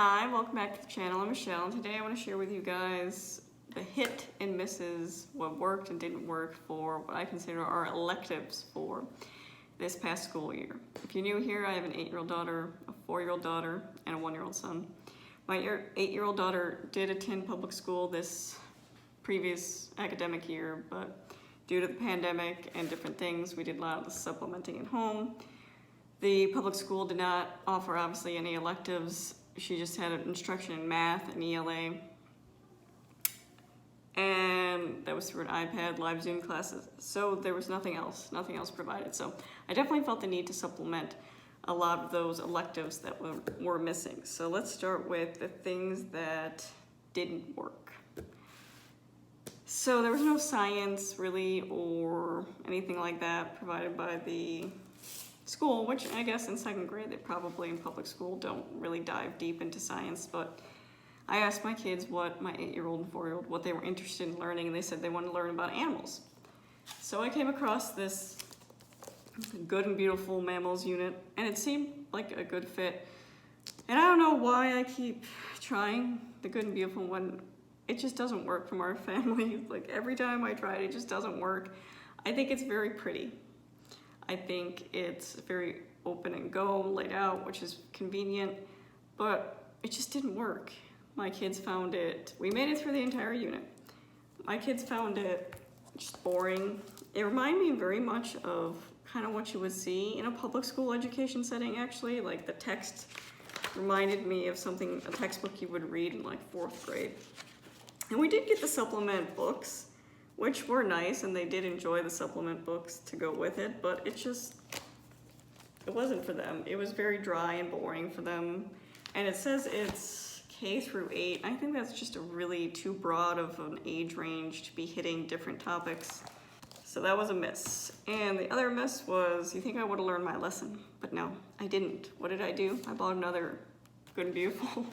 Hi, welcome back to the channel. I'm Michelle, and today I want to share with you guys the hit and misses, what worked and didn't work for what I consider our electives for this past school year. If you're new here, I have an 8-year-old daughter, a 4-year-old daughter, and a 1-year-old son. My 8-year-old daughter did attend public school this previous academic year, but due to the pandemic and different things, we did a lot of the supplementing at home. The public school did not offer, obviously, any electives. She just had an instruction in math and ELA. And that was through an iPad, live Zoom classes. So there was nothing else provided. So I definitely felt the need to supplement a lot of those electives that were missing. So let's start with the things that didn't work. So there was no science really or anything like that provided by the school, which I guess in 2nd grade they probably in public school don't really dive deep into science, but I asked my kids what my 8-year-old and 4-year-old what they were interested in learning, and they said they wanted to learn about animals. So I came across this Good and Beautiful Mammals unit, and it seemed like a good fit. And I don't know why I keep trying the Good and Beautiful one. It just doesn't work from our family. Like every time I try it, it just doesn't work. I think it's very pretty. I think it's very open and go, laid out, which is convenient, but it just didn't work. My kids found it, we made it through the entire unit. My kids found it just boring. It reminded me very much of kind of what you would see in a public school education setting, actually. Like the text reminded me of something, a textbook you would read in like 4th grade. And we did get the supplement books, which were nice, and they did enjoy the supplement books to go with it, but it wasn't for them. It was very dry and boring for them. And it says it's K through 8. I think that's just a really too broad of an age range to be hitting different topics. So that was a miss. And the other miss was, you think I would have learned my lesson, but no, I didn't. What did I do? I bought another Good and Beautiful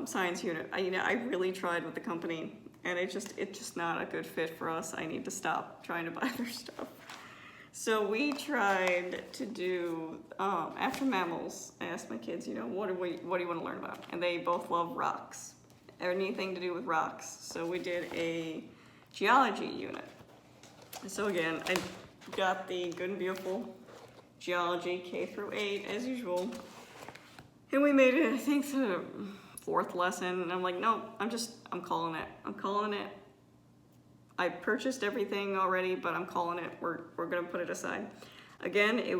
science unit. I really tried with the company, and it's just not a good fit for us. I need to stop trying to buy their stuff. So we tried to do, after mammals, I asked my kids, what do you want to learn about? And they both love rocks, anything to do with rocks. So we did a geology unit. So again, I got the Good and Beautiful Geology K through 8 as usual. And we made it, I think, to the 4th lesson, and I'm like, no, I'm calling it. I purchased everything already, but I'm calling it. We're gonna put it aside. Again, it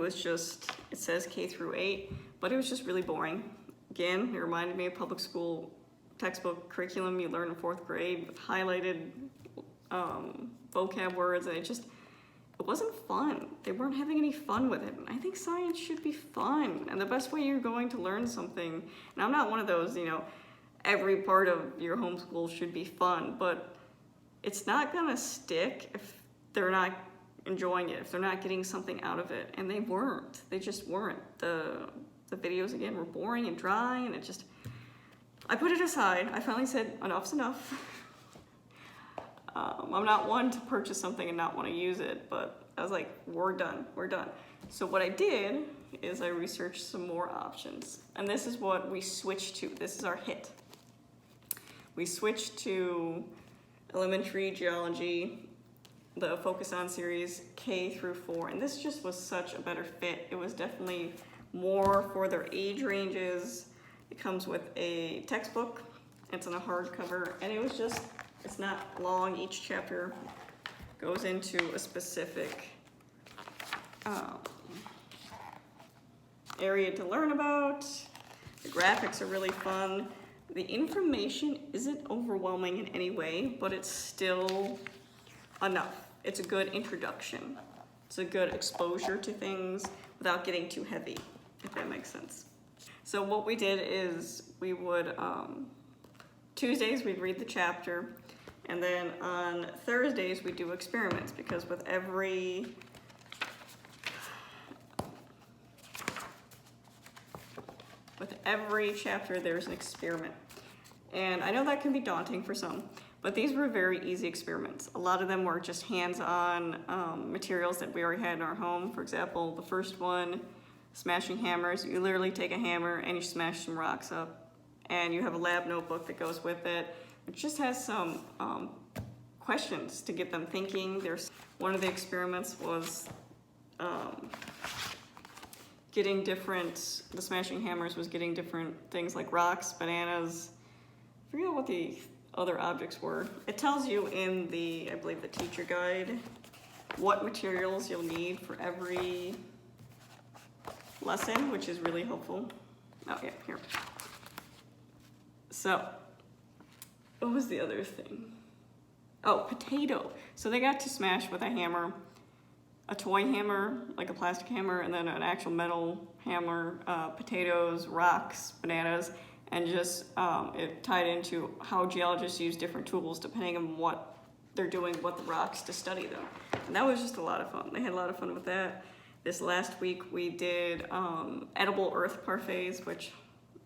says K through 8, but it was just really boring. Again, it reminded me of public school textbook curriculum you learn in 4th grade with highlighted vocab words, and it wasn't fun. They weren't having any fun with it. And I think science should be fun. And the best way you're going to learn something, and I'm not one of those, every part of your homeschool should be fun, but it's not gonna stick if they're not enjoying it, if they're not getting something out of it. And they weren't. They just weren't. The videos, again, were boring and dry, and I put it aside. I finally said, enough's enough. I'm not one to purchase something and not want to use it, but I was like, we're done. So what I did is I researched some more options, and this is what we switched to. This is our hit. We switched to elementary geology, the Focus On series, K through 4, and this just was such a better fit. It was definitely more for their age ranges. It comes with a textbook. It's in a hardcover, and it's not long. Each chapter goes into a specific area to learn about. The graphics are really fun. The information isn't overwhelming in any way, but it's still enough. It's a good introduction. It's a good exposure to things without getting too heavy, if that makes sense. So what we did is we would, Tuesdays we'd read the chapter, and then on Thursdays we do experiments, because with every chapter there's an experiment. And I know that can be daunting for some, but these were very easy experiments. A lot of them were just hands-on materials that we already had in our home. For example, the first one smashing hammers. You literally take a hammer and you smash some rocks up, and you have a lab notebook that goes with it. It just has some questions to get them thinking. There's one of the experiments was the smashing hammers was getting different things like rocks, bananas. I forget what the other objects were. It tells you in the, I believe, the teacher guide, what materials you'll need for every lesson, which is really helpful. Oh yeah, here. So, what was the other thing? Oh, potato. So they got to smash with a hammer, a toy hammer, like a plastic hammer, and then an actual metal hammer, potatoes, rocks, bananas, and just it tied into how geologists use different tools depending on what they're doing, what the rocks to study them. And that was just a lot of fun. They had a lot of fun with that. This last week we did edible earth parfaits, which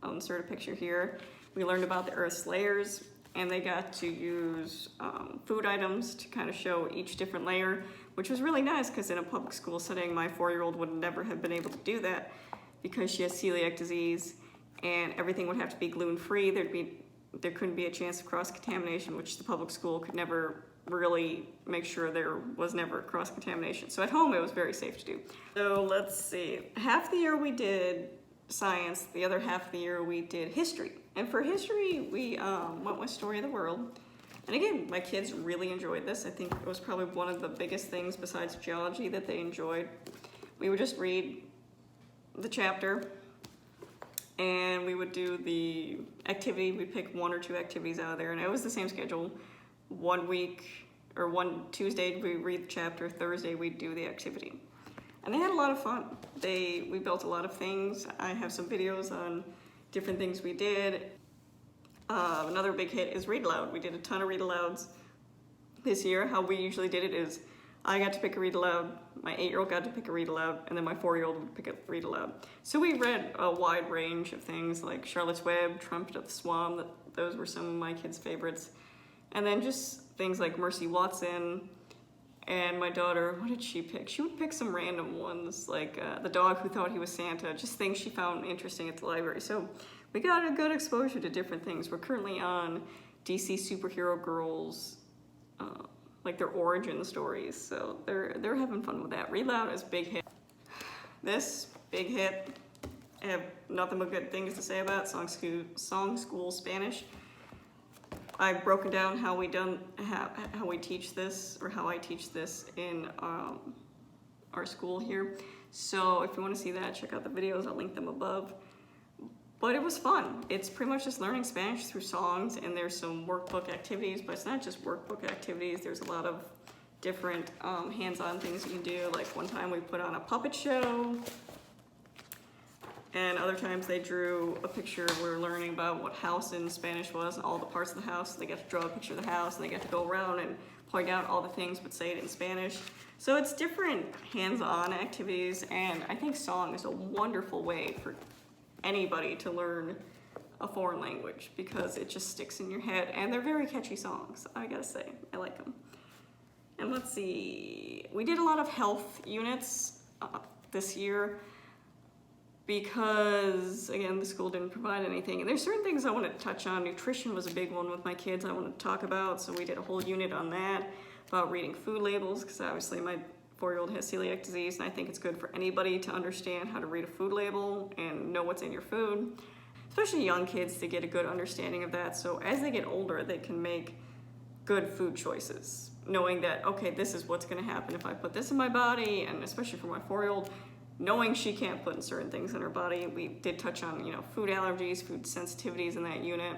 I'll insert a picture here. We learned about the Earth's layers, and they got to use food items to kind of show each different layer, which was really nice because in a public school setting, my 4-year-old would never have been able to do that because she has celiac disease, and everything would have to be gluten-free. There couldn't be a chance of cross-contamination, which the public school could never really make sure there was never cross-contamination. So at home, it was very safe to do. So let's see. Half the year we did science, the other half of the year we did history. And for history, we went with Story of the World. And again, my kids really enjoyed this. I think it was probably one of the biggest things besides geology that they enjoyed. We would just read the chapter, and we would do the activity. We'd pick 1 or 2 activities out of there, and it was the same schedule. One Tuesday we read the chapter, Thursday we'd do the activity. And they had a lot of fun. We built a lot of things. I have some videos on different things we did. Another big hit is read aloud. We did a ton of read alouds this year. How we usually did it is I got to pick a read aloud, my 8-year-old got to pick a read aloud, and then my 4-year-old would pick a read aloud. So we read a wide range of things like Charlotte's Web, Trumpet of the Swan. Those were some of my kids' favorites. And then just things like Mercy Watson. And my daughter, what did she pick? She would pick some random ones, like The Dog Who Thought He Was Santa, just things she found interesting at the library. So we got a good exposure to different things. We're currently on DC Superhero Girls, like their origin stories. So they're having fun with that. Read Loud is big hit. This, big hit. I have nothing but good things to say about Song School Spanish. I've broken down how we teach this, or how I teach this in our school here. So if you want to see that, check out the videos. I'll link them above. But it was fun. It's pretty much just learning Spanish through songs, and there's some workbook activities, but it's not just workbook activities. There's a lot of different hands-on things you can do. Like one time we put on a puppet show, and other times they drew a picture. We're learning about what house in Spanish was and all the parts of the house. They got to draw a picture of the house, and they got to go around and point out all the things but say it in Spanish. So it's different hands-on activities, and I think song is a wonderful way for anybody to learn a foreign language because it just sticks in your head, and they're very catchy songs, I gotta say. I like them. And let's see, we did a lot of health units this year, because, again, the school didn't provide anything. And there's certain things I wanted to touch on. Nutrition was a big one with my kids I wanted to talk about, so we did a whole unit on that, about reading food labels, because obviously my 4-year-old has celiac disease, and I think it's good for anybody to understand how to read a food label and know what's in your food, especially young kids, to get a good understanding of that, so as they get older, they can make good food choices, knowing that, okay, this is what's gonna happen if I put this in my body, and especially for my 4-year-old, knowing she can't put in certain things in her body. We did touch on, food allergies, food sensitivities in that unit,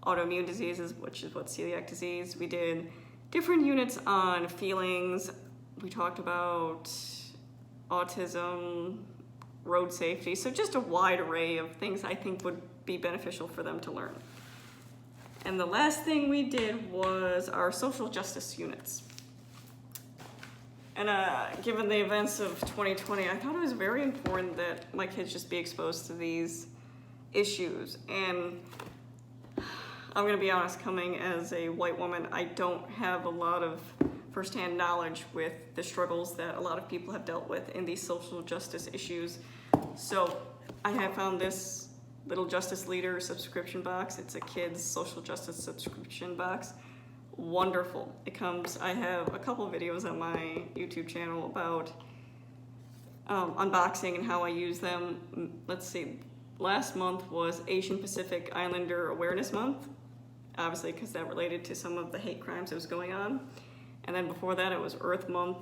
autoimmune diseases, which is what celiac disease. We did different units on feelings. We talked about autism, road safety, so just a wide array of things I think would be beneficial for them to learn. And the last thing we did was our social justice units. And given the events of 2020, I thought it was very important that my kids just be exposed to these issues. And I'm gonna be honest, coming as a white woman, I don't have a lot of firsthand knowledge with the struggles that a lot of people have dealt with in these social justice issues. So I have found this Little Justice Leader subscription box. It's a kid's social justice subscription box. Wonderful. It comes, I have a couple videos on my YouTube channel about unboxing and how I use them. Let's see, last month was Asian Pacific Islander Awareness Month, obviously because that related to some of the hate crimes that was going on. And then before that it was Earth Month.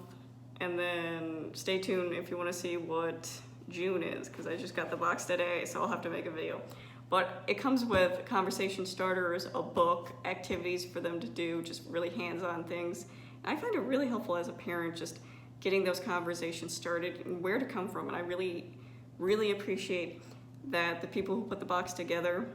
And then stay tuned if you want to see what June is, because I just got the box today, so I'll have to make a video. But it comes with conversation starters, a book, activities for them to do, just really hands-on things. And I find it really helpful as a parent, just getting those conversations started and where to come from. And I really, really appreciate that the people who put the box together,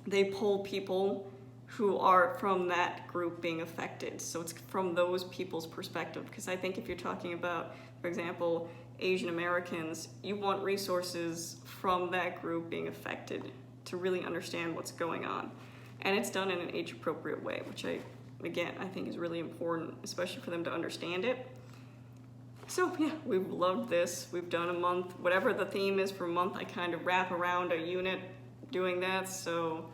they pull people who are from that group being affected. So it's from those people's perspective. Because I think if you're talking about, for example, Asian Americans, you want resources from that group being affected to really understand what's going on. And it's done in an age-appropriate way, which I think is really important, especially for them to understand it. So yeah, we've loved this. We've done a month, whatever the theme is for a month, I kind of wrap around a unit doing that. So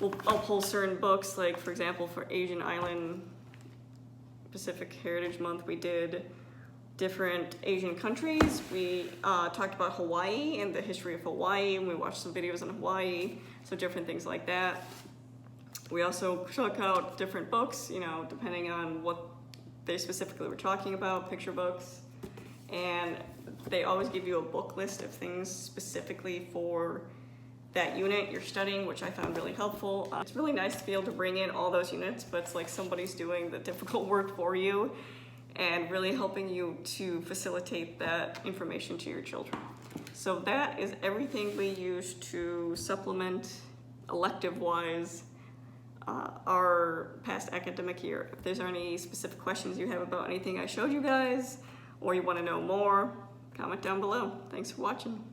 I'll pull certain books, like for example, for Asian Island Pacific Heritage Month, we did different Asian countries. We talked about Hawaii and the history of Hawaii, and we watched some videos on Hawaii, so different things like that. We also took out different books, you know, depending on what they specifically were talking about, picture books, and they always give you a book list of things specifically for that unit you're studying, which I found really helpful. It's really nice to be able to bring in all those units, but it's like somebody's doing the difficult work for you and really helping you to facilitate that information to your children. So that is everything we use to supplement elective-wise our past academic year. If there's any specific questions you have about anything I showed you guys, or you want to know more, comment down below. Thanks for watching.